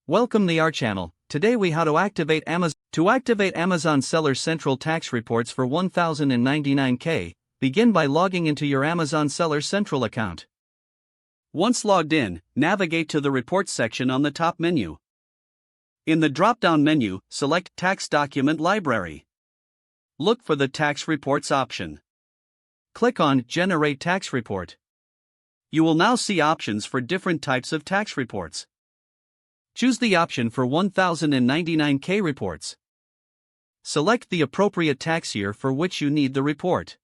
Welcome to our channel. Today we how to activate Amazon Seller Central tax reports for 1099K. Begin by logging into your Amazon Seller Central account. Once logged in, navigate to the Reports section on the top menu. In the drop-down menu, select Tax Document Library. Look for the Tax Reports option. Click on Generate Tax Report. You will now see options for different types of tax reports. Choose the option for 1099K reports. Select the appropriate tax year for which you need the report.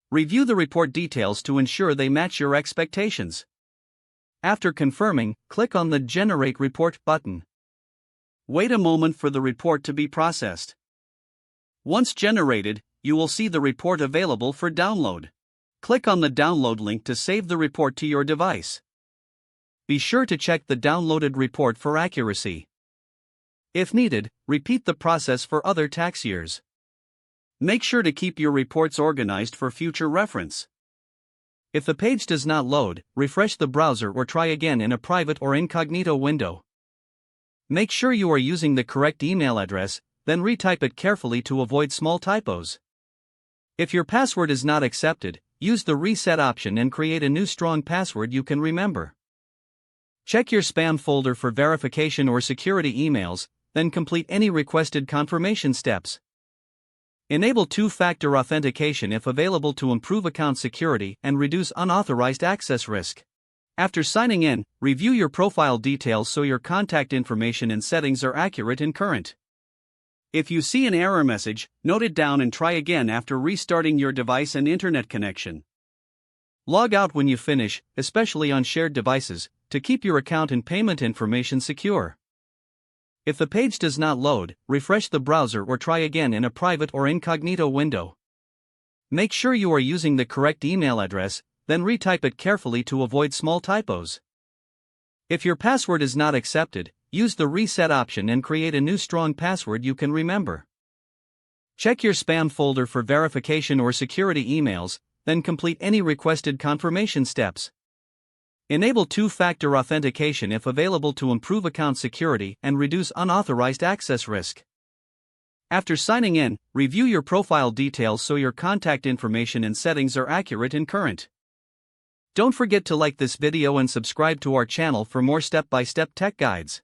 Review the report details to ensure they match your expectations. After confirming, click on the Generate Report button. Wait a moment for the report to be processed. Once generated, you will see the report available for download. Click on the download link to save the report to your device. Be sure to check the downloaded report for accuracy. If needed, repeat the process for other tax years. Make sure to keep your reports organized for future reference. If the page does not load, refresh the browser or try again in a private or incognito window. Make sure you are using the correct email address, then retype it carefully to avoid small typos. If your password is not accepted, use the reset option and create a new strong password you can remember. Check your spam folder for verification or security emails, then complete any requested confirmation steps. Enable two-factor authentication if available to improve account security and reduce unauthorized access risk. After signing in, review your profile details so your contact information and settings are accurate and current. If you see an error message, note it down and try again after restarting your device and internet connection. Log out when you finish, especially on shared devices, to keep your account and payment information secure. If the page does not load, refresh the browser or try again in a private or incognito window. Make sure you are using the correct email address, then retype it carefully to avoid small typos. If your password is not accepted, use the reset option and create a new strong password you can remember. Check your spam folder for verification or security emails, then complete any requested confirmation steps. Enable two-factor authentication if available to improve account security and reduce unauthorized access risk. After signing in, review your profile details so your contact information and settings are accurate and current. Don't forget to like this video and subscribe to our channel for more step-by-step tech guides.